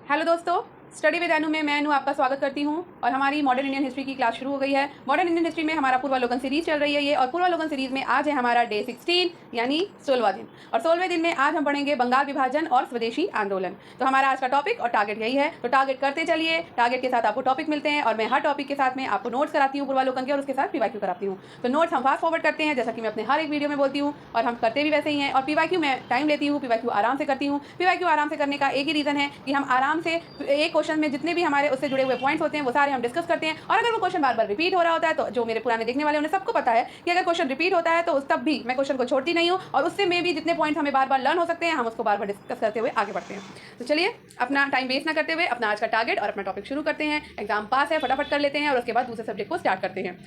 Hello दोस्तों, study with अनु में मैं अनु आपका स्वागत करती हूं और हमारी मॉडर्न इंडियन हिस्ट्री की क्लास शुरू हो गई है। मॉडर्न इंडियन हिस्ट्री में हमारा पूर्वावलोकन सीरीज चल रही है ये, और पूर्वावलोकन सीरीज में आज है हमारा डे 16 यानी 16वां दिन। और 16वें दिन में आज हम पढ़ेंगे बंगाल विभाजन और स्वदेशी आंदोलन। तो हमारा आज का टॉपिक और टारगेट यही है, तो टारगेट करते चलिए। टारगेट के साथ आपको टॉपिक मिलते हैं और मैं हर टॉपिक के साथ में आपको नोट्स कराती हूँ पूर्वावलोकन के, और उसके साथ पीवाईक्यू कराती हूँ। तो नोट्स हम फास्ट फॉरवर्ड करते हैं जैसा कि मैं अपने हर एक वीडियो में बोलती हूँ, और हम करते भी वैसे ही हैं। और पीवाईक्यू में टाइम लेती हूँ, पीवाईक्यू आराम से करती हूँ। पीवाईक्यू आराम से करने का एक ही रीज़न है कि हम आराम से एक क्वेश्चन में जितने भी हमारे उससे जुड़े हुए पॉइंट्स होते हैं वो सारे हम डिस्कस करते हैं। और अगर वो क्वेश्चन बार बार रिपीट हो रहा होता है, तो जो मेरे पुराने देखने वाले उन्हें सबको पता है कि अगर क्वेश्चन रिपीट होता है तो उस तब भी मैं क्वेश्चन को छोड़ती नहीं हूँ, और उससे में भी जितने पॉइंट्स हमें बार बार लर्न हो सकते हैं हम उसको बार बार डिस्कस करते हुए आगे बढ़ते हैं। तो चलिए अपना टाइम वेस्ट ना करते हुए अपना आज का टारगेट और अपना टॉपिक शुरू करते हैं। एग्जाम पास है, फटाफट कर लेते हैं और उसके बाद दूसरे सब्जेक्ट को स्टार्ट करते हैं।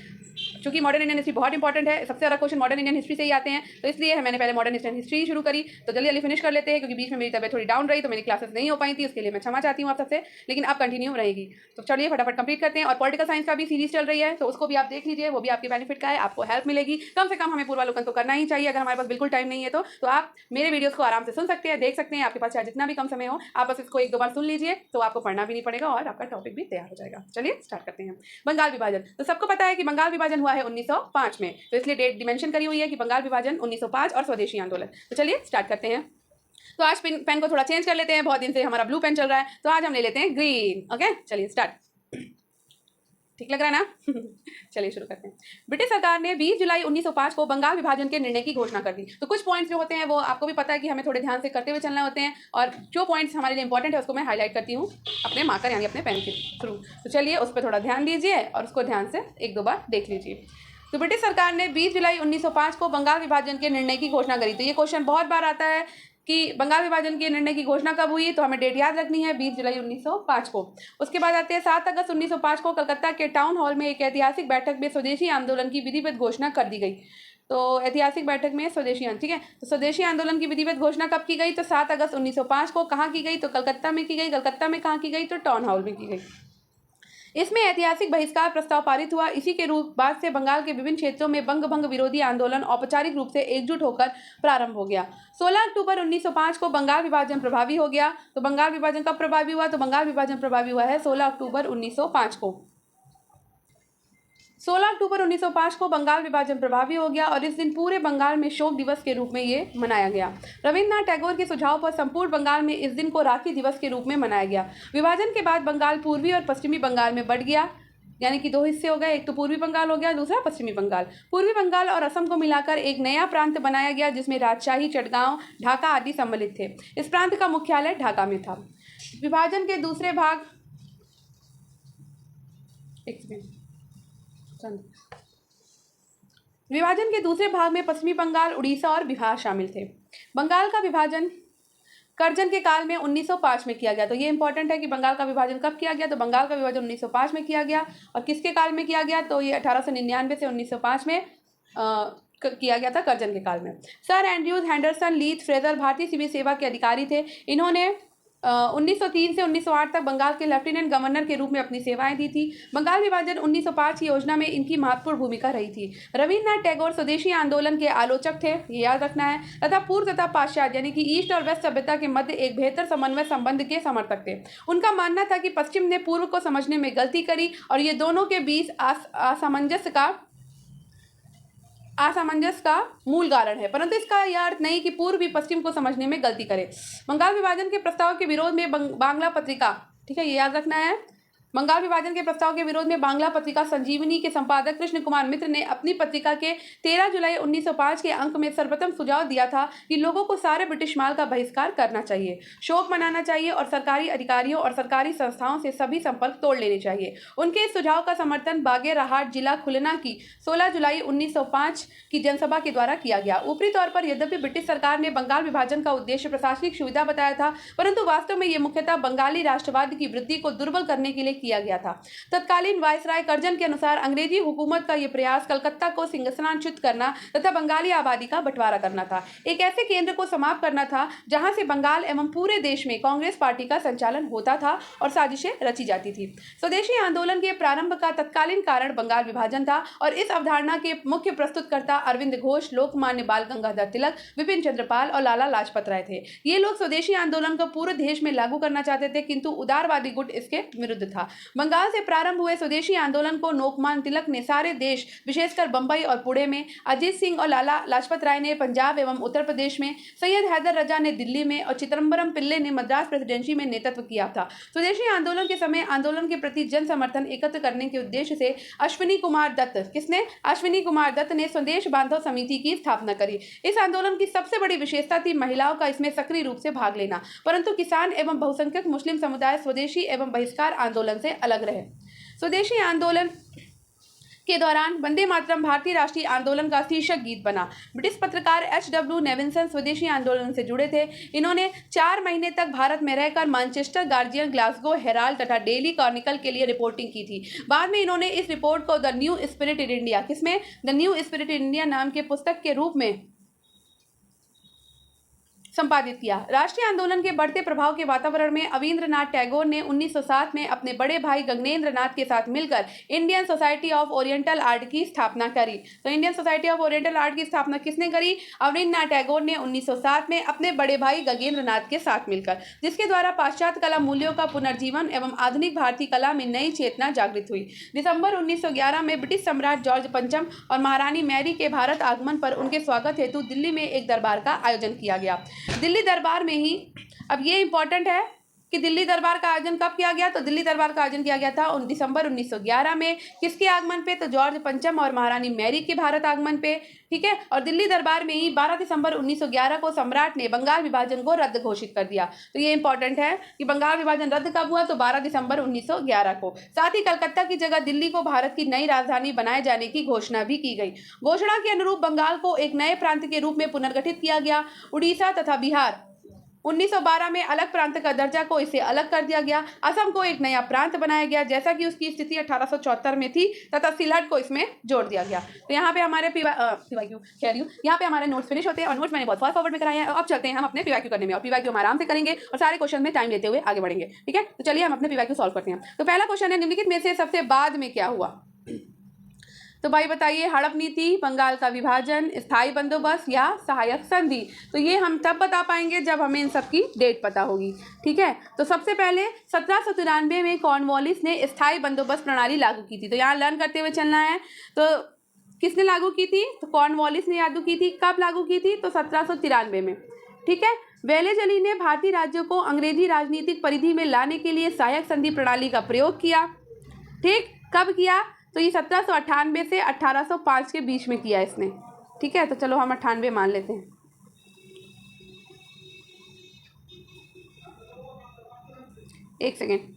चूंकि मॉडर्न इंडियन हिस्ट्री बहुत इंपॉर्टेंट है, सबसे ज़्यादा क्वेश्चन मॉडर्न इंडियन हिस्ट्री से ही आते हैं, तो इसलिए मैंने पहले मॉडर्न इंडियन हिस्ट्री शुरू करी। तो जल्दी जल्दी फिनिश कर लेते हैं, क्योंकि बीच में मेरी तबियत थोड़ी डाउन रही तो मेरी क्लासेस नहीं हो पाई थी, उसके लिए मैं क्षमा चाहती हूँ आप सबसे, लेकिन अब कंटिन्यू रहेगी। तो चलिए फटाफट कंप्लीट करते हैं। और पॉलिटिकल साइंस का भी सीरीज चल रही है, तो उसको भी आप देख लीजिए, वो भी आपके बेनिफिट का है, आपको हेल्प मिलेगी। कम से कम हमें पूर्वावलोकन तो करना ही चाहिए। अगर हमारे पास बिल्कुल टाइम नहीं है तो आप मेरे वीडियोस को आराम से सुन सकते हैं, देख सकते हैं। आपके पास चाहे जितना भी कम समय हो, आप बस इसको एक दो बार सुन लीजिए, तो आपको पढ़ना भी नहीं पड़ेगा और आपका टॉपिक भी तैयार हो जाएगा। चलिए स्टार्ट करते हैं। बंगाल विभाजन, तो सबको पता है कि बंगाल विभाजन हुआ है 1905 में, तो इसलिए डेट डिमेंशन करी हुई है कि बंगाल विभाजन 1905 और स्वदेशी आंदोलन। तो चलिए स्टार्ट करते हैं। तो आज पेन को थोड़ा चेंज कर लेते हैं, बहुत दिन से हमारा ब्लू पेन चल रहा है, तो आज हम ले लेते हैं ग्रीन। ओके चलिए स्टार्ट। ठीक लग रहा है ना? चलिए शुरू करते हैं। ब्रिटिश सरकार ने 20 जुलाई 1905 को बंगाल विभाजन के निर्णय की घोषणा कर दी। तो कुछ पॉइंट्स जो होते हैं वो आपको भी पता है कि हमें थोड़े ध्यान से करते हुए चलना होते हैं, और जो पॉइंट्स हमारे लिए इंपॉर्टेंट है उसको मैं हाईलाइट करती हूँ अपने मार्कर यानी अपने पेन के थ्रू। तो चलिए उस पर थोड़ा ध्यान दीजिए और उसको ध्यान से एक दो बार देख लीजिए। तो ब्रिटिश सरकार ने 20 जुलाई 1905 को बंगाल विभाजन के निर्णय की घोषणा करी। तो ये क्वेश्चन बहुत बार आता है कि बंगाल विभाजन के निर्णय की घोषणा कब हुई, तो हमें डेट याद रखनी है 20 जुलाई 1905 को। उसके बाद आते हैं 7 अगस्त 1905 को कलकत्ता के टाउन हॉल में एक ऐतिहासिक बैठक में स्वदेशी आंदोलन की विधिवत घोषणा कर दी गई। तो ऐतिहासिक बैठक में स्वदेशी आंदोलन, ठीक है। तो स्वदेशी आंदोलन की विधिवत घोषणा कब की गई, तो 7 अगस्त 1905 को। कहाँ की गई, तो कलकत्ता में की गई। कलकत्ता में कहाँ की गई, तो टाउन हॉल में की गई। इसमें ऐतिहासिक बहिष्कार प्रस्ताव पारित हुआ। इसी के रूप बाद से बंगाल के विभिन्न क्षेत्रों में बंग भंग विरोधी आंदोलन औपचारिक रूप से एकजुट होकर प्रारंभ हो गया। 16 अक्टूबर 1905 को बंगाल विभाजन प्रभावी हो गया। तो बंगाल विभाजन कब प्रभावी हुआ, तो बंगाल विभाजन प्रभावी हुआ है 16 अक्टूबर 1905 को। 16 अक्टूबर 1905 को बंगाल विभाजन प्रभावी हो गया, और इस दिन पूरे बंगाल में शोक दिवस के रूप में ये मनाया गया। रविन्द्रनाथ टैगोर के सुझाव पर संपूर्ण बंगाल में इस दिन को राखी दिवस के रूप में मनाया गया। विभाजन के बाद बंगाल पूर्वी और पश्चिमी बंगाल में बढ़ गया, यानी कि दो हिस्से हो गए, एक तो पूर्वी बंगाल हो गया, दूसरा पश्चिमी बंगाल। पूर्वी बंगाल और असम को मिलाकर एक नया प्रांत बनाया गया, जिसमें राजशाही, चटगांव, ढाका आदि सम्मिलित थे। इस प्रांत का मुख्यालय ढाका में था। विभाजन के दूसरे भाग विभाजन के दूसरे भाग में पश्चिमी बंगाल, उड़ीसा और बिहार शामिल थे। बंगाल का विभाजन कर्जन के काल में 1905 में किया गया। तो ये इंपॉर्टेंट है कि बंगाल का विभाजन कब किया गया, तो बंगाल का विभाजन 1905 में किया गया। और किसके काल में किया गया, तो ये 1899 से 1905 में किया गया था, कर्जन के काल में। सर एंड्रयूज हैंडरसन लीथ फ्रेजर भारतीय सिविल सेवा के अधिकारी थे। इन्होंने 1903 से 1908 तक बंगाल के लेफ्टिनेंट गवर्नर के रूप में अपनी सेवाएं दी थी। बंगाल विभाजन 1905 की योजना में इनकी महत्वपूर्ण भूमिका रही थी। रविन्द्रनाथ टैगोर स्वदेशी आंदोलन के आलोचक थे, ये याद रखना है, तथा पूर्व तथा पाश्चात्य यानी कि ईस्ट और वेस्ट सभ्यता के मध्य एक बेहतर समन्वय संबंध के समर्थक थे। उनका मानना था कि पश्चिम ने पूर्व को समझने में गलती करी, और ये दोनों के बीच असमंजस का मूल कारण है, परंतु इसका यह अर्थ नहीं कि पूर्व भी पश्चिम को समझने में गलती करे। बंगाल विभाजन के प्रस्ताव के विरोध में बांग्ला पत्रिका, ठीक है, ये याद रखना है। बंगाल विभाजन के प्रस्ताव के विरोध में बांग्ला पत्रिका संजीवनी के संपादक कृष्ण कुमार मित्र ने अपनी पत्रिका के 13 जुलाई 1905 के अंक में सर्वप्रथम सुझाव दिया था कि लोगों को सारे ब्रिटिश माल का बहिष्कार करना चाहिए, शोक मनाना चाहिए और सरकारी अधिकारियों और सरकारी संस्थाओं से सभी संपर्क तोड़ लेने चाहिए। उनके इस सुझाव का समर्थन बागेरहाट जिला खुलना की 16 जुलाई 1905 की जनसभा के द्वारा किया गया। ऊपरी तौर पर यद्यपि ब्रिटिश सरकार ने बंगाल विभाजन का उद्देश्य प्रशासनिक सुविधा बताया था, परंतु वास्तव में ये मुख्यतः बंगाली राष्ट्रवाद की वृद्धि को दुर्बल करने के लिए किया गया था। तत्कालीन वायसराय कर्जन के अनुसार अंग्रेजी हुकूमत का यह प्रयास कलकत्ता को सिंहासनाच्युत करना तथा बंगाली आबादी का बंटवारा करना था। एक ऐसे केंद्र को समाप्त करना था जहां से बंगाल एवं पूरे देश में कांग्रेस पार्टी का संचालन होता था और साजिशें रची जाती थी। स्वदेशी आंदोलन के प्रारंभ का तत्कालीन कारण बंगाल विभाजन था और इस अवधारणा के मुख्य प्रस्तुतकर्ता अरविंद घोष, लोकमान्य बाल गंगाधर तिलक, विपिन चंद्रपाल और लाला लाजपत राय थे। ये लोग स्वदेशी आंदोलन को पूरे देश में लागू करना चाहते थे, किंतु उदारवादी गुट इसके विरुद्ध था। बंगाल से प्रारंभ हुए स्वदेशी आंदोलन को लोकमान्य तिलक ने सारे देश, विशेषकर बंबई और पुणे में, अजीत सिंह और लाला लाजपत राय ने पंजाब एवं उत्तर प्रदेश में, सैयद हैदर रजा ने दिल्ली में और चिदंबरम पिल्ले ने मद्रास प्रेसिडेंसी में नेतृत्व किया था। स्वदेशी आंदोलन के समय आंदोलन के प्रति जन समर्थन एकत्र करने के उद्देश्य से अश्विनी कुमार दत्त ने स्वदेश बांधव समिति की स्थापना करी। इस आंदोलन की सबसे बड़ी विशेषता थी महिलाओं का इसमें सक्रिय रूप से भाग लेना, परंतु किसान एवं बहुसंख्यक मुस्लिम समुदाय स्वदेशी एवं बहिष्कार आंदोलन से अलग रहे। स्वदेशी आंदोलन के दौरान वंदे मातरम भारतीय राष्ट्रीय आंदोलन का शीर्षक गीत बना। ब्रिटिश पत्रकार H.W. नेविल्सन स्वदेशी आंदोलन से जुड़े थे। इन्होंने 4 महीने तक भारत में रहकर मैनचेस्टर, गार्जियन, ग्लासगो, हेराल्ड तथा डेली क्रॉनिकल के लिए रिपोर्टिंग की थी। बाद में इन्होंने इस रिपोर्ट को the new spirit in India, किसमें the new spirit in India नाम के पुस्तक के रूप में संपादित किया। राष्ट्रीय आंदोलन के बढ़ते प्रभाव के वातावरण में अवींद्रनाथ टैगोर ने 1907 में अपने बड़े भाई गगनेंद्र नाथ के साथ मिलकर Indian society of oriental art की स्थापना करी। तो Indian society of oriental art की स्थापना किसने करी? अवींद्रनाथ टैगोर ने 1907 में अपने बड़े भाई गगनेंद्र नाथ के साथ मिलकर, जिसके द्वारा पाश्चात्य कला मूल्यों का पुनर्जीवन एवं आधुनिक भारतीय कला में नई चेतना जागृत हुई। दिसंबर 1911 में ब्रिटिश सम्राट जॉर्ज पंचम और महारानी मैरी के भारत आगमन पर उनके स्वागत हेतु दिल्ली में एक दरबार का आयोजन किया गया। दिल्ली दरबार में ही, अब ये इंपॉर्टेंट है कि दिल्ली दरबार का आयोजन कब किया गया? तो दिल्ली दरबार का आयोजन किया गया था दिसंबर 1911 में। किसके आगमन पे? तो जॉर्ज पंचम और महारानी मैरी के भारत आगमन पे, ठीक है। और दिल्ली दरबार में ही 12 दिसंबर 1911 को सम्राट ने बंगाल विभाजन को रद्द घोषित कर दिया। तो ये इंपॉर्टेंट है कि बंगाल विभाजन रद्द कब हुआ? तो 12 दिसंबर 1911 को। साथ ही कलकत्ता की जगह दिल्ली को भारत की नई राजधानी बनाए जाने की घोषणा भी की गई। घोषणा के अनुरूप बंगाल को एक नए प्रांत के रूप में पुनर्गठित किया गया। उड़ीसा तथा बिहार 1912 में अलग प्रांत का दर्जा को इसे अलग कर दिया गया। असम को एक नया प्रांत बनाया गया जैसा कि उसकी स्थिति 1874 में थी, तथा सिलहट को इसमें जोड़ दिया गया। तो यहाँ पे हमारे यहाँ पे हमारे नोट्स फिनिश होते हैं और नोट्स मैंने बहुत फास्ट फॉरवर्ड में कराए हैं। अब चलते हैं हम अपने पीवाईक्यू करने में, और पीवाईक्यू हम आराम से करेंगे और सारे क्वेश्चन में टाइम लेते हुए आगे बढ़ेंगे, ठीक है। तो चलिए हम अपने पीवाईक्यू सॉल्व करते हैं। तो पहला क्वेश्चन है, निम्नलिखित में से सबसे बाद में क्या हुआ? तो भाई बताइए, हड़प नीति, बंगाल का विभाजन, स्थायी बंदोबस्त या सहायक संधि? तो ये हम तब बता पाएंगे जब हमें इन सब की डेट पता होगी, ठीक है। तो सबसे पहले 1793 में कॉर्नवालिस ने स्थायी बंदोबस्त प्रणाली लागू की थी। तो यहाँ लर्न करते हुए चलना है। तो किसने लागू की थी? तो कॉर्नवालिस ने लागू की थी। कब लागू की थी? तो 1793 में, ठीक है। वेलेजली ने भारतीय राज्यों को अंग्रेजी राजनीतिक परिधि में लाने के लिए सहायक संधि प्रणाली का प्रयोग किया, ठीक। कब किया? तो ये 1798 से 1805 के बीच में किया इसने, ठीक है। तो चलो हम 98 मान लेते हैं। एक सेकेंड,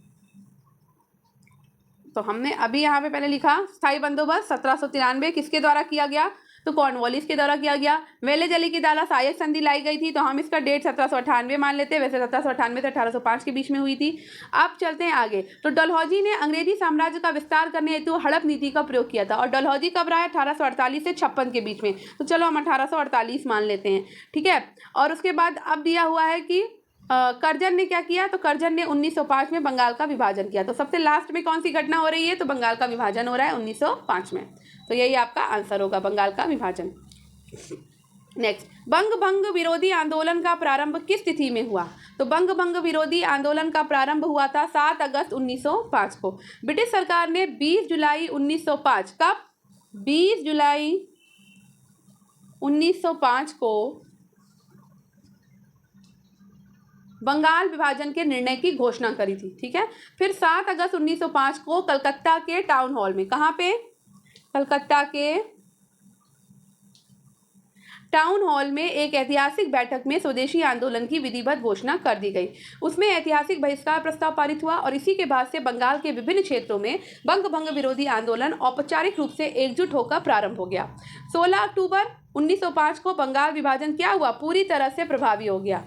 तो हमने अभी यहाँ पे पहले लिखा स्थायी बंदोबस्त 1793 किसके द्वारा किया गया? तो कॉर्नवालिस के द्वारा किया गया। वेलेजली की द्वारा सहायक संधि लाई गई थी, तो हम इसका डेट 1798 मान लेते हैं। वैसे 1798 से 1805 के बीच में हुई थी। अब चलते हैं आगे। तो डलहौजी ने अंग्रेजी साम्राज्य का विस्तार करने हेतु हड़प नीति का प्रयोग किया था, और डलहौजी कब रहा है? 1848 से 56 के बीच में। तो चलो हम 1848 मान लेते हैं, ठीक है। और उसके बाद अब दिया हुआ है कि कर्जन ने क्या किया? तो कर्जन ने 1905 में बंगाल का विभाजन किया। तो सबसे लास्ट में कौन सी घटना हो रही है? तो बंगाल का विभाजन हो रहा है 1905 में। तो यही आपका आंसर होगा, बंगाल का विभाजन। नेक्स्ट, बंग भंग विरोधी आंदोलन का प्रारंभ किस तिथि में हुआ? तो बंग भंग विरोधी आंदोलन का प्रारंभ हुआ था 7 अगस्त 1905 को। ब्रिटिश सरकार ने 20 जुलाई 1905, कब? 20 जुलाई 1905 को बंगाल विभाजन के निर्णय की घोषणा करी थी, ठीक है। फिर 7 अगस्त 1905 को कलकत्ता के टाउन हॉल में, कहाँ पे? कलकत्ता के टाउन हॉल में एक ऐतिहासिक बैठक में स्वदेशी आंदोलन की विधिवत घोषणा कर दी गई। उसमें ऐतिहासिक बहिष्कार प्रस्ताव पारित हुआ और इसी के बाद से बंगाल के विभिन्न क्षेत्रों में बंग भंग विरोधी आंदोलन औपचारिक रूप से एकजुट होकर प्रारंभ हो गया। 16 अक्टूबर 1905 को बंगाल विभाजन क्या हुआ? पूरी तरह से प्रभावी हो गया,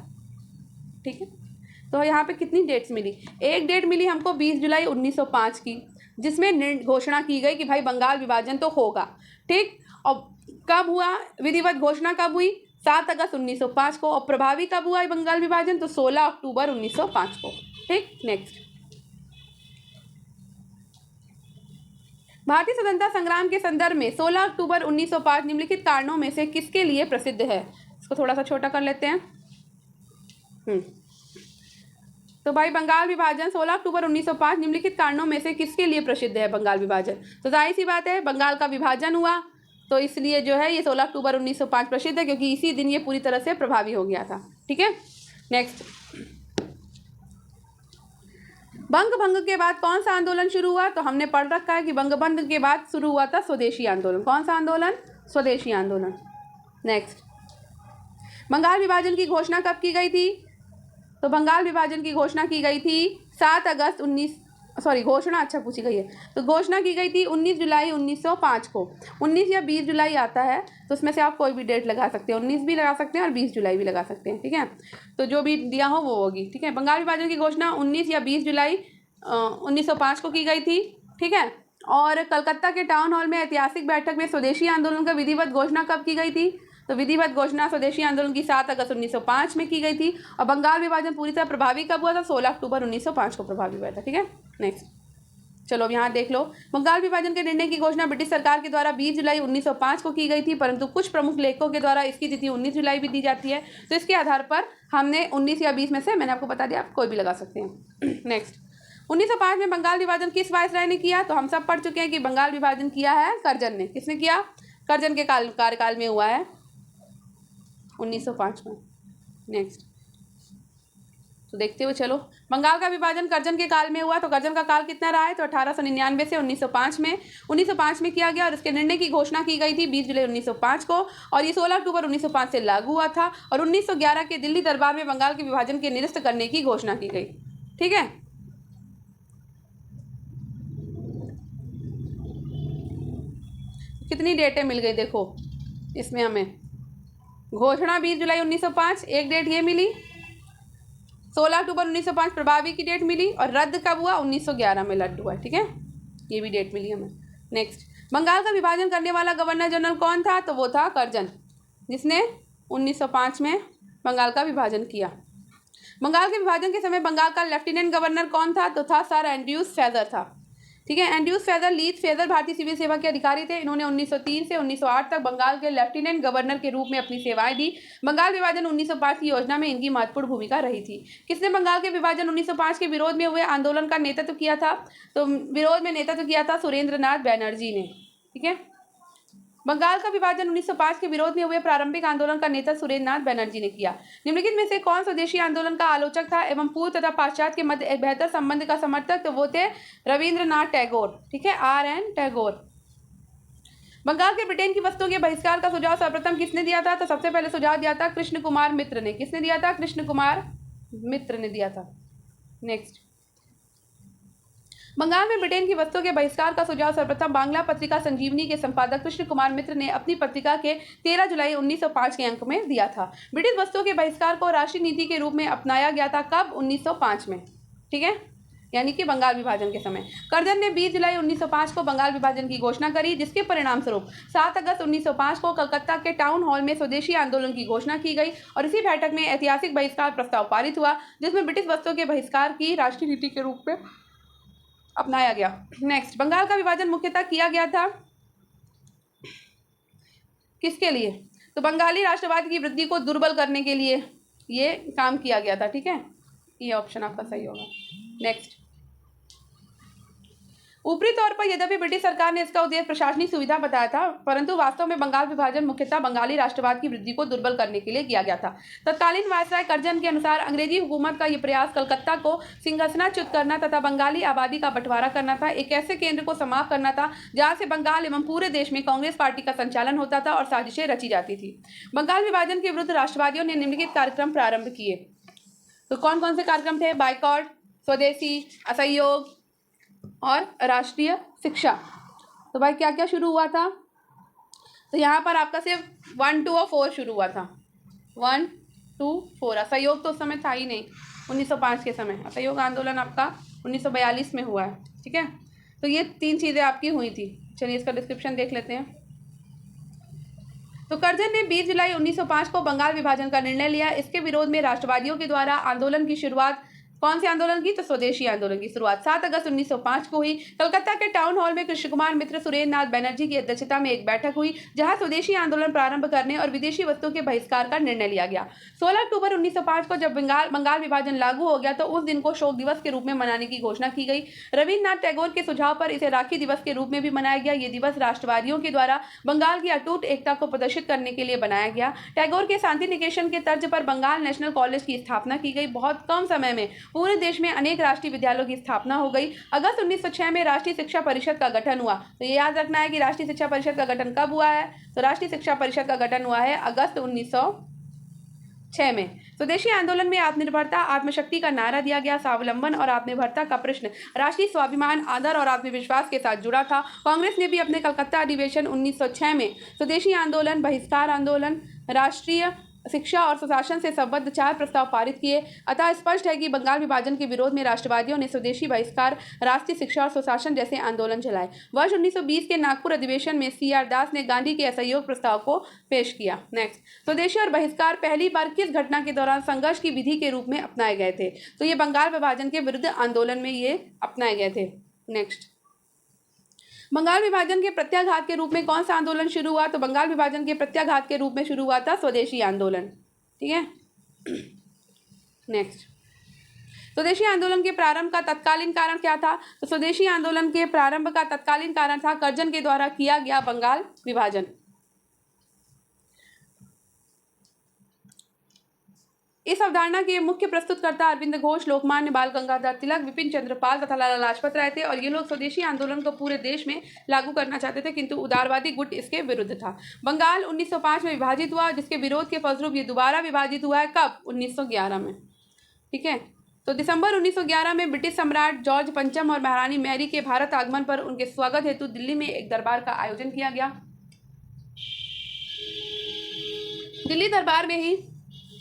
ठीक है। तो यहाँ पे कितनी डेट्स मिली? एक डेट मिली हमको 20 जुलाई 1905 की, जिसमें घोषणा की गई कि भाई बंगाल विभाजन तो होगा, ठीक। और कब हुआ विधिवत घोषणा, कब हुई? 7 अगस्त 1905 को। और प्रभावी कब हुआ बंगाल विभाजन? तो 16 अक्टूबर 1905 को, ठीक। नेक्स्ट, भारतीय स्वतंत्रता संग्राम के संदर्भ में 16 अक्टूबर 1905 निम्नलिखित कारणों में से किसके लिए प्रसिद्ध है? इसको थोड़ा सा छोटा कर लेते हैं। तो भाई बंगाल विभाजन 16 अक्टूबर 1905 निम्नलिखित कारणों में से किसके लिए प्रसिद्ध है बंगाल विभाजन? तो जाहिर सी बात है, बंगाल का विभाजन हुआ, तो इसलिए जो है ये 16 अक्टूबर 1905 प्रसिद्ध है, क्योंकि इसी दिन ये पूरी तरह से प्रभावी हो गया था, ठीक है। नेक्स्ट, बंग भंग के बाद कौन सा आंदोलन शुरू हुआ? तो हमने पढ़ रखा है कि बंग भंग के बाद शुरू हुआ था स्वदेशी आंदोलन। कौन सा आंदोलन? स्वदेशी आंदोलन। नेक्स्ट, बंगाल विभाजन की घोषणा कब की गई थी? तो बंगाल विभाजन की घोषणा की गई थी 7 अगस्त 19 सॉरी घोषणा अच्छा पूछी गई है, तो घोषणा की गई थी 19 जुलाई 1905 को। 19 या 20 जुलाई आता है, तो उसमें से आप कोई भी डेट लगा सकते हैं, 19 भी लगा सकते हैं और 20 जुलाई भी लगा सकते हैं, ठीक है। तो जो भी दिया हो वो होगी, ठीक है। बंगाल विभाजन की घोषणा 19 या 20 जुलाई 1905 को की गई थी, ठीक है। और कलकत्ता के टाउन हॉल में ऐतिहासिक बैठक में स्वदेशी आंदोलन का विधिवत घोषणा कब की गई थी? तो विधिवत घोषणा स्वदेशी आंदोलन की 7 अगस्त 1905 में की गई थी। और बंगाल विभाजन पूरी तरह प्रभावी कब हुआ था? 16 अक्टूबर 1905 को प्रभावी हुआ था, ठीक है। नेक्स्ट, चलो अब यहाँ देख लो, बंगाल विभाजन के निर्णय की घोषणा ब्रिटिश सरकार के द्वारा 20 जुलाई 1905 को की गई थी, परंतु कुछ प्रमुख लेखकों के द्वारा इसकी तिथि 19 जुलाई भी दी जाती है। तो इसके आधार पर हमने 19 या 20 में से मैंने आपको बता दिया, आप कोई भी लगा सकते हैं। नेक्स्ट, 1905 में बंगाल विभाजन किस वायसराय ने किया? तो हम सब पढ़ चुके हैं कि बंगाल विभाजन किया है करजन ने। किसने किया? करजन के कार्यकाल में हुआ है 1905 में। नेक्स्ट, तो देखते हुए चलो, बंगाल का विभाजन करजन के काल में हुआ, तो करजन का काल कितना रहा है? तो 1899 से 1905 में 1905 में किया गया, और इसके निर्णय की घोषणा की गई थी 20 जुलाई 1905 को, और ये 16 अक्टूबर 1905 से लागू हुआ था। और 1911 के दिल्ली दरबार में बंगाल के विभाजन के निरस्त करने की घोषणा की गई, ठीक है। कितनी डेटें मिल गई देखो इसमें हमें? घोषणा 20 जुलाई 1905, एक डेट ये मिली, 16 अक्टूबर 1905 प्रभावी की डेट मिली, और रद्द कब हुआ? 1911 में रद्द हुआ, ठीक है। ये भी डेट मिली हमें। नेक्स्ट, बंगाल का विभाजन करने वाला गवर्नर जनरल कौन था? तो वो था करजन, जिसने 1905 में बंगाल का विभाजन किया। बंगाल के विभाजन के समय बंगाल का लेफ्टिनेंट गवर्नर कौन था? तो था सर एंड्रयूज फेदर था, ठीक है। एंड्रयूज फेदर, लीज फेदर भारतीय सिविल सेवा के अधिकारी थे। इन्होंने 1903 से 1908 तक बंगाल के लेफ्टिनेंट गवर्नर के रूप में अपनी सेवाएं दी। बंगाल विभाजन 1905 की योजना में इनकी महत्वपूर्ण भूमिका रही थी। किसने बंगाल के विभाजन 1905 के विरोध में हुए आंदोलन का नेतृत्व किया था? तो विरोध में नेतृत्व किया था सुरेंद्र नाथ बैनर्जी ने, ठीक है। बंगाल का विभाजन 1905 के विरोध में हुए प्रारंभिक आंदोलन का नेतृत्व सुरेंद्र नाथ बैनर्जी ने किया। निम्नलिखित में से कौन स्वदेशी आंदोलन का आलोचक था एवं पूर्व तथा पाश्चात्य के मध्य एक बेहतर संबंध का समर्थक? तो वो थे रविंद्रनाथ टैगोर, ठीक है, RN टैगोर। बंगाल के ब्रिटेन की वस्तुओं के बहिष्कार का सुझाव सर्वप्रथम किसने दिया था? तो सबसे पहले सुझाव दिया था कृष्ण कुमार मित्र ने। किसने दिया था? कृष्ण कुमार मित्र ने दिया था। नेक्स्ट, बंगाल में ब्रिटेन की वस्तुओं के बहिष्कार का सुझाव सर्वप्रथम बांग्ला पत्रिका संजीवनी के संपादक कृष्ण कुमार मित्र ने अपनी पत्रिका के 13 जुलाई 1905 के अंक में दिया था। ब्रिटिश वस्तुओं के बहिष्कार को राष्ट्रीय नीति के रूप में अपनाया गया था कब? 1905 में, ठीक है, यानी कि बंगाल विभाजन के समय। करजन ने 20 जुलाई 1905 को बंगाल विभाजन की घोषणा करी, जिसके परिणाम स्वरूप 7 अगस्त 1905 को कलकत्ता के टाउन हॉल में स्वदेशी आंदोलन की घोषणा की गई, और इसी बैठक में ऐतिहासिक बहिष्कार प्रस्ताव पारित हुआ, जिसमें ब्रिटिश वस्तुओं के बहिष्कार की राष्ट्रीय नीति के रूप में अपनाया गया। नेक्स्ट, बंगाल का विभाजन मुख्यतः किया गया था किसके लिए? तो बंगाली राष्ट्रवाद की वृद्धि को दुर्बल करने के लिए ये काम किया गया था, ठीक है। ये ऑप्शन आपका सही होगा। नेक्स्ट, ऊपरी तौर पर यद्यपि ब्रिटिश सरकार ने इसका उद्देश्य प्रशासनिक सुविधा बताया था, परंतु वास्तव में बंगाल विभाजन मुख्यतः बंगाली राष्ट्रवाद की वृद्धि को दुर्बल करने के लिए किया गया था। तत्कालीन वायसराय करजन के अनुसार अंग्रेजी हुकूमत का यह प्रयास कलकत्ता को सिंहासनाच्युत करना तथा बंगाली आबादी का बंटवारा करना था, एक ऐसे केंद्र को समाप्त करना था जहाँ से बंगाल एवं पूरे देश में कांग्रेस पार्टी का संचालन होता था और साजिशें रची जाती थी। बंगाल विभाजन के विरुद्ध राष्ट्रवादियों ने निम्नलिखित कार्यक्रम प्रारंभ किए। तो कौन कौन से कार्यक्रम थे? बाइकॉट, स्वदेशी, असहयोग और राष्ट्रीय शिक्षा। तो भाई क्या क्या शुरू हुआ था? तो यहाँ पर आपका सिर्फ 1, 2 और 4 शुरू हुआ था। 1, 2, 4। असहयोग तो उस समय था ही नहीं, 1905 के समय। असहयोग आंदोलन आपका 1942 में हुआ है, ठीक है। तो ये 3 चीज़ें आपकी हुई थी। चलिए इसका डिस्क्रिप्शन देख लेते हैं। तो करजन ने 20 जुलाई 1905 को बंगाल विभाजन का निर्णय लिया। इसके विरोध में राष्ट्रवादियों के द्वारा आंदोलन की शुरुआत, कौन से आंदोलन की? तो स्वदेशी आंदोलन की शुरुआत 7 अगस्त 1905 को हुई। कलकत्ता के टाउन हॉल में कृष्ण कुमार मित्र, सुरेंद्र नाथ बनर्जी की अध्यक्षता में एक बैठक हुई, जहां स्वदेशी आंदोलन प्रारंभ करने और विदेशी वस्तुओं के बहिष्कार का निर्णय लिया गया। 16 अक्टूबर 1905 को जब बंगाल विभाजन लागू हो गया तो उस दिन को शोक दिवस के रूप में मनाने की घोषणा की गई। रविन्द्रनाथ टैगोर के सुझाव पर इसे राखी दिवस के रूप में भी मनाया गया। ये दिवस राष्ट्रवादियों के द्वारा बंगाल की अटूट एकता को प्रदर्शित करने के लिए बनाया गया। टैगोर के शांति निकेतन के तर्ज पर बंगाल नेशनल कॉलेज की स्थापना की गई। बहुत कम समय में पूरे देश में अनेक राष्ट्रीय विद्यालयों की स्थापना हो गई। अगस्त 1906 में राष्ट्रीय शिक्षा परिषद का गठन हुआ। तो ये याद रखना है कि राष्ट्रीय शिक्षा परिषद का गठन कब हुआ है? तो राष्ट्रीय शिक्षा परिषद का गठन हुआ है अगस्त 1906 में। स्वदेशी आंदोलन में आत्मनिर्भरता, आत्मशक्ति का नारा दिया गया। स्वावलंबन और आत्मनिर्भरता का प्रश्न राष्ट्रीय स्वाभिमान, आदर और आत्मविश्वास के साथ जुड़ा था। कांग्रेस ने भी अपने कलकत्ता अधिवेशन 1906 में स्वदेशी आंदोलन, बहिष्कार आंदोलन, राष्ट्रीय शिक्षा और सुशासन से संबद्ध 4 प्रस्ताव पारित किए। अतः स्पष्ट है कि बंगाल विभाजन के विरोध में राष्ट्रवादियों ने स्वदेशी बहिष्कार, राष्ट्रीय शिक्षा और सुशासन जैसे आंदोलन चलाए। वर्ष 1920 के नागपुर अधिवेशन में CR दास ने गांधी के असहयोग प्रस्ताव को पेश किया। नेक्स्ट, स्वदेशी और बहिष्कार पहली बार किस घटना के दौरान संघर्ष की विधि के रूप में अपनाए गए थे? तो ये बंगाल विभाजन के विरुद्ध आंदोलन में ये अपनाए गए थे। नेक्स्ट, बंगाल विभाजन के प्रत्याघात के रूप में कौन सा आंदोलन शुरू हुआ? तो बंगाल विभाजन के प्रत्याघात के रूप में शुरू हुआ था स्वदेशी आंदोलन, ठीक है। नेक्स्ट, स्वदेशी आंदोलन के प्रारंभ का तत्कालीन कारण क्या था? तो स्वदेशी आंदोलन के प्रारंभ का तत्कालीन कारण था करजन के द्वारा किया गया बंगाल विभाजन। इस अवधारणा के मुख्य प्रस्तुतकर्ता अरविंद घोष, लोकमान्य बाल गंगाधर तिलक, विपिन चंद्र पाल तथा लाला लाजपत राय थे और ये लोग स्वदेशी आंदोलन को पूरे देश में लागू करना चाहते थे, किंतु उदारवादी गुट इसके विरुद्ध था। बंगाल 1905 में विभाजित हुआ, जिसके विरोध के फलस्वरूप ये दोबारा विभाजित हुआ है। कब? 1911 में, ठीक है। तो दिसंबर 1911 में ब्रिटिश सम्राट जॉर्ज पंचम और महारानी मैरी के भारत आगमन पर उनके स्वागत हेतु दिल्ली में एक दरबार का आयोजन किया गया। दिल्ली दरबार में ही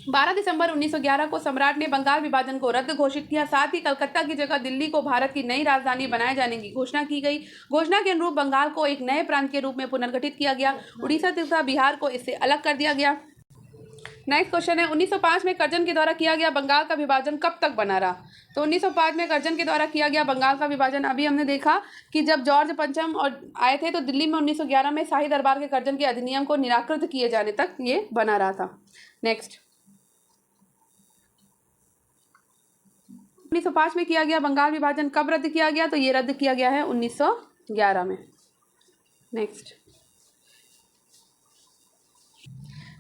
12 दिसंबर 1911 को सम्राट ने बंगाल विभाजन को रद्द घोषित किया। साथ ही कलकत्ता की जगह दिल्ली को भारत की नई राजधानी बनाए जाने की घोषणा की गई। घोषणा के अनुरूप बंगाल को एक नए प्रांत के रूप में पुनर्गठित किया गया। उड़ीसा तथा बिहार को इससे अलग कर दिया गया। नेक्स्ट क्वेश्चन है, 1905 में करजन के द्वारा किया गया बंगाल का विभाजन कब तक बना रहा? तो 1905 में करजन के द्वारा किया गया बंगाल का विभाजन, अभी हमने देखा कि जब जॉर्ज पंचम और आए थे तो दिल्ली में 1911 में शाही दरबार के करजन के अधिनियम को निराकृत किए जाने तक ये बना रहा था। नेक्स्ट, 1905 में किया गया बंगाल विभाजन कब रद्द किया गया? तो ये रद्द किया गया है 1911 में। नेक्स्ट,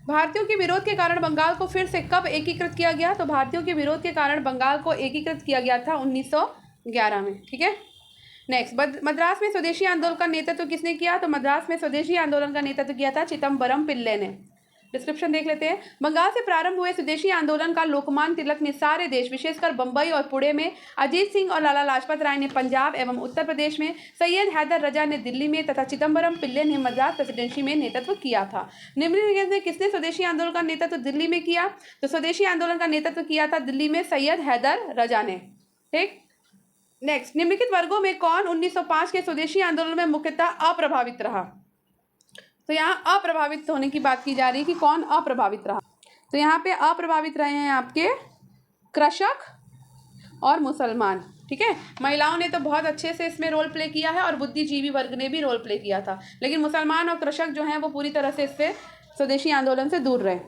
भारतीयों के विरोध के कारण बंगाल को फिर से कब एकीकृत किया गया? तो भारतीयों के विरोध के कारण बंगाल को एकीकृत किया गया था 1911 में, ठीक है। नेक्स्ट, मद्रास में स्वदेशी आंदोलन का नेतृत्व किसने किया? तो मद्रास में स्वदेशी आंदोलन का नेतृत्व किया था चिदम्बरम पिल्ले ने। डिस्क्रिप्शन देख लेते हैं। बंगाल से प्रारंभ हुए स्वदेशी आंदोलन का लोकमान्य तिलक ने सारे देश, विशेषकर बंबई और पुणे में, अजीत सिंह और लाला लाजपत राय ने पंजाब एवं उत्तर प्रदेश में, सैयद हैदर रजा ने दिल्ली में तथा चिदम्बरम पिल्ले ने मद्रास प्रेसिडेंसी में नेतृत्व किया था। निम्नलिखित में किसने स्वदेशी आंदोलन का नेतृत्व दिल्ली में किया? तो स्वदेशी आंदोलन का नेतृत्व किया था दिल्ली में सैयद हैदर रजा ने, ठीक। नेक्स्ट, निम्नलिखित वर्गों में कौन 1905 के स्वदेशी आंदोलन में मुख्यतः अप्रभावित रहा? तो यहाँ अप्रभावित होने की बात की जा रही है कि कौन अप्रभावित रहा। तो यहाँ पे अप्रभावित रहे हैं आपके कृषक और मुसलमान, ठीक है। महिलाओं ने तो बहुत अच्छे से इसमें रोल प्ले किया है और बुद्धिजीवी वर्ग ने भी रोल प्ले किया था, लेकिन मुसलमान और कृषक जो हैं वो पूरी तरह से इससे स्वदेशी आंदोलन से दूर रहे,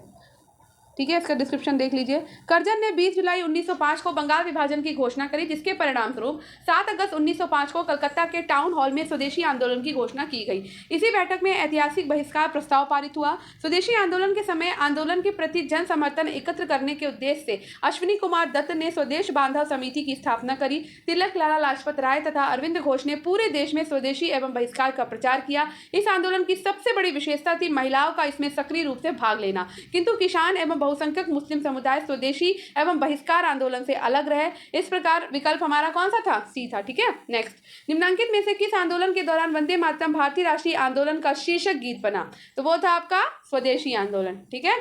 ठीक है। इसका डिस्क्रिप्शन देख लीजिए। करजन ने 20 जुलाई 1905 को बंगाल विभाजन की घोषणा करी, जिसके परिणाम स्वरूप 7 अगस्त 1905 को कलकत्ता के टाउन हॉल में स्वदेशी आंदोलन की घोषणा की गई। इसी बैठक में ऐतिहासिक बहिष्कार प्रस्ताव पारित हुआ। स्वदेशी आंदोलन के समय आंदोलन के प्रति जन समर्थन एकत्र करने के उद्देश्य से अश्विनी कुमार दत्त ने स्वदेश बांधव समिति की स्थापना करी। तिलक, लाला लाजपत राय तथा अरविंद घोष ने पूरे देश में स्वदेशी एवं बहिष्कार का प्रचार किया। इस आंदोलन की सबसे बड़ी विशेषता थी महिलाओं का इसमें सक्रिय रूप से भाग लेना, किंतु किसान एवं बहुसंख्यक मुस्लिम समुदाय स्वदेशी एवं बहिष्कार आंदोलन से अलग रहे। इस प्रकार विकल्प हमारा कौन सा था? सी था, ठीक है। नेक्स्ट, निम्नलिखित में से किस आंदोलन के दौरान वंदे मातरम भारतीय राष्ट्रीय आंदोलन का शीर्षक गीत बना? तो वो था आपका स्वदेशी आंदोलन, ठीक है।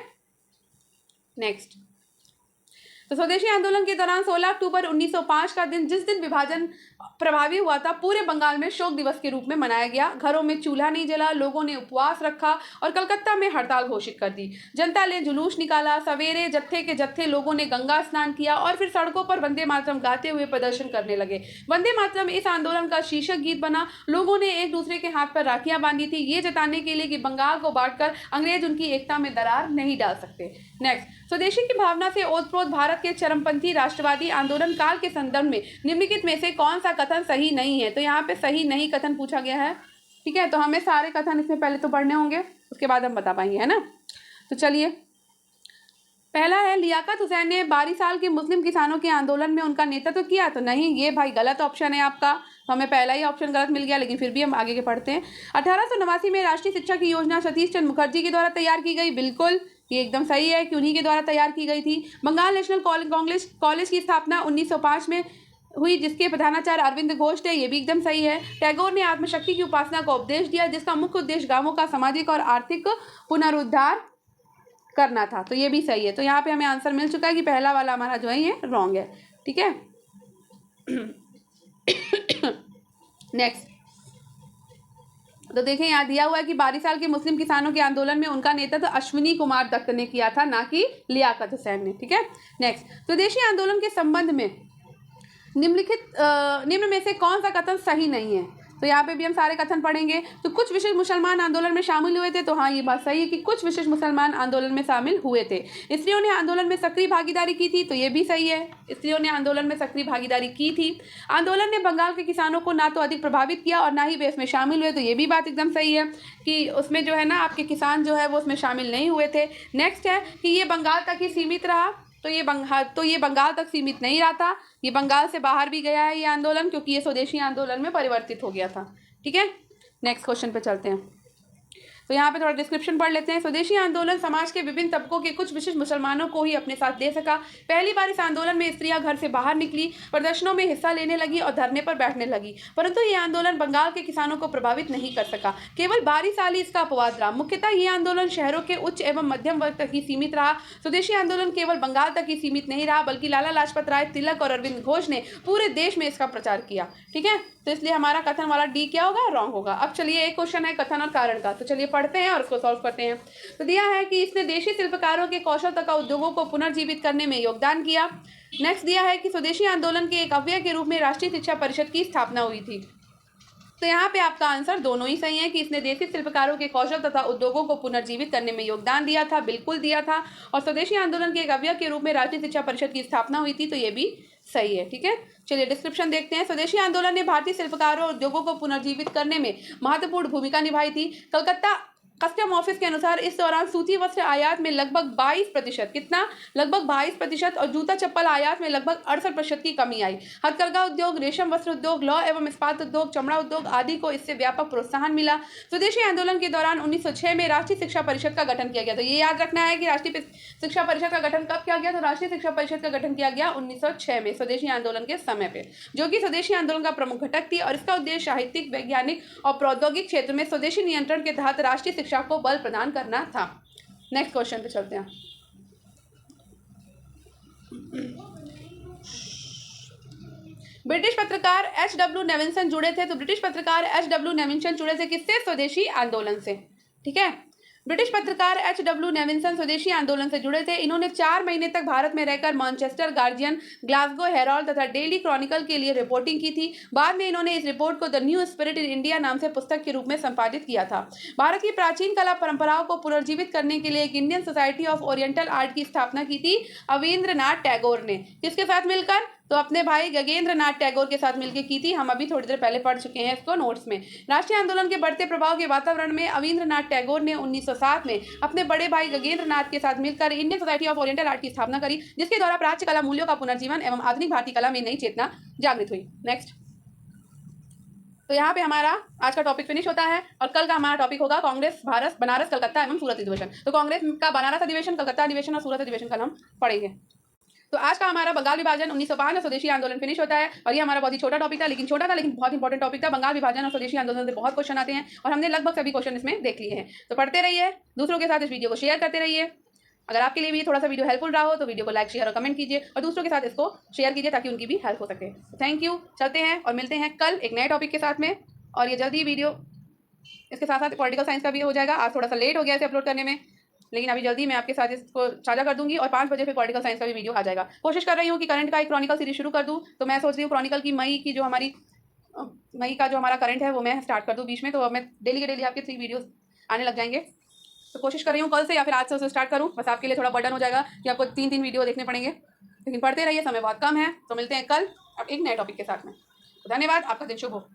नेक्स्ट, तो स्वदेशी आंदोलन के दौरान 16 अक्टूबर 1905 का दिन, जिस दिन विभाजन प्रभावी हुआ था, पूरे बंगाल में शोक दिवस के रूप में मनाया गया। घरों में चूल्हा नहीं जला, लोगों ने उपवास रखा और कलकत्ता में हड़ताल घोषित कर दी। जनता ने जुलूस निकाला। सवेरे जत्थे के जत्थे लोगों ने गंगा स्नान किया और फिर सड़कों पर वंदे मातरम गाते हुए प्रदर्शन करने लगे। वंदे मातरम इस आंदोलन का शीर्षक गीत बना। लोगों ने एक दूसरे के हाथ पर राखियां बांधी थी, ये जताने के लिए कि बंगाल को बांटकर अंग्रेज उनकी एकता में दरार नहीं डाल सकते। नेक्स्ट, स्वदेशी की भावना से ओतप्रोत भारत के चरमपंथी राष्ट्रवादी आंदोलन काल के संदर्भ में निम्नलिखित में से कौन सा कथन सही नहीं है? तो यहाँ पे सही नहीं कथन पूछा गया है। ठीक है, तो हमें सारे कथन इसमें पहले तो पढ़ने होंगे, उसके बाद हम बता पाएंगे, है ना। तो चलिए, पहला है, लियाकत हुसैन ने 12 साल के मुस्लिम किसानों के आंदोलन में उनका नेतृत्व किया। तो नहीं, ये भाई गलत ऑप्शन है आपका, तो हमें पहला ही ऑप्शन गलत मिल गया, लेकिन फिर भी हम आगे के पढ़ते हैं। 1889 में राष्ट्रीय शिक्षा की योजना सतीश चंद्र मुखर्जी के द्वारा तैयार की गई। बिल्कुल, ये एकदम सही है कि उन्हीं के द्वारा तैयार की गई थी। बंगाल नेशनल कॉलेज की स्थापना 1905 में हुई, जिसके प्रधानाचार्य अरविंद घोष थे। ये भी एकदम सही है। टैगोर ने आत्मशक्ति की उपासना का उपदेश दिया, जिसका मुख्य उद्देश्य गांवों का सामाजिक और आर्थिक पुनरुद्धार करना था। तो ये भी सही है। तो यहाँ पे हमें आंसर मिल चुका है कि पहला वाला हमारा जो है ये रॉन्ग है। ठीक है, नेक्स्ट, तो देखें यहाँ दिया हुआ है कि 12 साल के मुस्लिम किसानों के आंदोलन में उनका नेतृत्व अश्विनी कुमार दत्त ने किया था, ना कि लियाकत हुसैन ने। ठीक है, नेक्स्ट, स्वदेशी आंदोलन के संबंध में निम्न में से कौन सा कथन सही नहीं है? तो यहाँ पे भी हम सारे कथन पढ़ेंगे। तो कुछ विशेष मुसलमान आंदोलन में शामिल हुए थे। तो हाँ, ये बात सही है कि कुछ विशेष मुसलमान आंदोलन में शामिल हुए थे। स्त्रियों ने आंदोलन में सक्रिय भागीदारी की थी। तो ये भी सही है, स्त्रियों ने आंदोलन में सक्रिय भागीदारी की थी। आंदोलन ने बंगाल के किसानों को ना तो अधिक प्रभावित किया और ना ही वे उसमें शामिल हुए। तो ये भी बात एकदम सही है कि उसमें जो है ना, आपके किसान जो है वो उसमें शामिल नहीं हुए थे। नेक्स्ट है कि ये बंगाल तक ही सीमित रहा। तो ये बंगाल तक सीमित नहीं रहा था, ये बंगाल से बाहर भी गया है ये आंदोलन, क्योंकि ये स्वदेशी आंदोलन में परिवर्तित हो गया था। ठीक है, नेक्स्ट क्वेश्चन पे चलते हैं। तो यहाँ पे थोड़ा डिस्क्रिप्शन पढ़ लेते हैं। स्वदेशी आंदोलन समाज के विभिन्न तबकों के कुछ विशिष्ट मुसलमानों को ही अपने साथ ले सका। पहली बार इस आंदोलन में स्त्रियां घर से बाहर निकली, प्रदर्शनों में हिस्सा लेने लगी और धरने पर बैठने लगी, परंतु ये आंदोलन बंगाल के किसानों को प्रभावित नहीं कर सका। केवल 12 साल ही इसका अपवाद रहा। मुख्यतः ये आंदोलन शहरों के उच्च एवं मध्यम वर्ग तक ही सीमित रहा। स्वदेशी आंदोलन केवल बंगाल तक ही सीमित नहीं रहा, बल्कि लाला लाजपत राय, तिलक और अरविंद घोष ने पूरे देश में इसका प्रचार किया। ठीक है, तो इसलिए हमारा कथन वाला डी क्या होगा? रॉन्ग होगा। अब चलिए, एक क्वेश्चन है कथन और कारण का, तो चलिए पढ़ते हैं और उसको सॉल्व करते हैं। तो दिया है कि इसने देशी शिल्पकारों के कौशल तथा उद्योगों को पुनर्जीवित करने में योगदान किया। नेक्स्ट दिया है कि स्वदेशी आंदोलन के एक अवयव के रूप में राष्ट्रीय शिक्षा परिषद की स्थापना हुई थी। तो यहाँ पे आपका आंसर दोनों ही सही है कि इसने देशी शिल्पकारों के कौशल तथा उद्योगों को पुनर्जीवित करने में योगदान दिया था, बिल्कुल दिया था। और स्वदेशी आंदोलन के एक अवयव के रूप में राष्ट्रीय शिक्षा परिषद की स्थापना हुई थी, तो ये भी सही है। ठीक है, चलिए डिस्क्रिप्शन देखते हैं। स्वदेशी आंदोलन ने भारतीय शिल्पकारों और उद्योगों को पुनर्जीवित करने में महत्वपूर्ण भूमिका निभाई थी। कलकत्ता कस्टम ऑफिस के अनुसार इस दौरान सूती वस्त्र आयात में लगभग 22%, कितना? लगभग 22%, और जूता चप्पल आयात में लगभग 68% की कमी आई। हथकरघा उद्योग, रेशम वस्त्र उद्योग, लौह एवं इस्पात उद्योग, चमड़ा उद्योग आदि को इससे व्यापक प्रोत्साहन मिला। स्वदेशी आंदोलन के दौरान 1906 में राष्ट्रीय शिक्षा परिषद का गठन किया गया। तो ये याद रखना है कि राष्ट्रीय शिक्षा परिषद का गठन कब किया गया? तो राष्ट्रीय शिक्षा परिषद का गठन किया गया 1906 में, स्वदेशी आंदोलन के समय पे, जो कि स्वदेशी आंदोलन का प्रमुख घटक थी। और इसका उद्देश्य साहित्यिक, वैज्ञानिक और प्रौद्योगिक क्षेत्र में स्वदेशी नियंत्रण के तहत राष्ट्रीय शिक्षा को बल प्रदान करना था। नेक्स्ट क्वेश्चन पे चलते हैं। ब्रिटिश पत्रकार एच.डब्ल्यू. नेविल्सन जुड़े थे। तो ब्रिटिश पत्रकार एच.डब्ल्यू. नेविल्सन जुड़े थे किससे? स्वदेशी आंदोलन से। ठीक है, ब्रिटिश पत्रकार एच.डब्ल्यू. नेविल्सन स्वदेशी आंदोलन से जुड़े थे। इन्होंने 4 महीने तक भारत में रहकर मैनचेस्टर गार्जियन, ग्लासगो हेराल्ड तथा डेली क्रॉनिकल के लिए रिपोर्टिंग की थी। बाद में इन्होंने इस रिपोर्ट को the new spirit in India नाम से पुस्तक के रूप में संपादित किया था। भारत की प्राचीन कला परंपराओं को पुनर्जीवित करने के लिए एक Indian society of oriental art की स्थापना की थी अवेंद्रनाथ टैगोर ने। किसके साथ मिलकर? तो अपने भाई गगनेंद्र नाथ टैगोर के साथ मिलकर की थी। हम अभी थोड़ी देर पहले पढ़ चुके हैं इसको नोट्स में। राष्ट्रीय आंदोलन के बढ़ते प्रभाव के वातावरण में अवेंद्र नाथ टैगोर ने 1907 में अपने बड़े भाई गगनेंद्र नाथ के साथ मिलकर Indian society of oriental art की स्थापना करी, जिसके द्वारा प्राच्य कला मूल्यों का पुनर्जीवन एवं आधुनिक भारतीय कला में नई चेतना जागृत हुई। नेक्स्ट, तो यहाँ पे हमारा आज का टॉपिक फिनिश होता है और कल का हमारा टॉपिक होगा कांग्रेस बनारस, कलकत्ता एवं सूरत अधिवेशन। तो कांग्रेस का बनारस अधिवेशन, कलकत्ता अधिवेशन और सूरत अधिवेशन कल हम पढ़ेंगे। तो आज का हमारा बंगाल विभाजन 1905 में स्वदेशी आंदोलन फिनिश होता है। और ये हमारा बहुत ही छोटा टॉपिक था, लेकिन बहुत इंपॉर्टेंट टॉपिक था। बंगाल विभाजन और स्वदेशी आंदोलन से बहुत क्वेश्चन आते हैं और हमने लगभग सभी क्वेश्चन इसमें देख लिए हैं। तो पढ़ते रहिए, दूसरों के साथ इस वीडियो को शेयर करते रहिए। अगर आपके लिए भी थोड़ा सा वीडियो हेल्पफुल रहा हो तो वीडियो को लाइक, शेयर और कमेंट कीजिए और दूसरों के साथ इसको शेयर कीजिए ताकि उनकी भी हेल्प हो सके। Thank you. चलते हैं और मिलते हैं कल एक नए टॉपिक के साथ में। और ये जल्दी वीडियो इसके साथ साथ पॉलिटिकल साइंस का भी हो जाएगा। आज थोड़ा सा लेट हो गया इसे अपलोड करने में, लेकिन अभी जल्दी मैं आपके साथ इसको साझा कर दूंगी और 5 बजे फिर पॉलिटिकल साइंस का भी वीडियो आ जाएगा। कोशिश कर रही हूँ कि करंट का एक क्रॉनिकल सीरीज शुरू कर दूँ, तो मैं सोच रही हूँ क्रॉनिकल की मई का जो हमारा करंट है वो मैं स्टार्ट कर दूँ बीच में, तो अब मैं डेली के डेली आपके 3 वीडियोस आने लग जाएंगे। तो कोशिश कर रही हूँ कल से या फिर आज से उसे स्टार्ट करूँ। बस आपके लिए थोड़ा बर्डन हो जाएगा कि आपको 3 वीडियो देखने पड़ेंगे, लेकिन पढ़ते रहिए, समय बहुत कम है। तो मिलते हैं कल अब एक नए टॉपिक के साथ में। तो धन्यवाद, आपका दिन शुभ हो।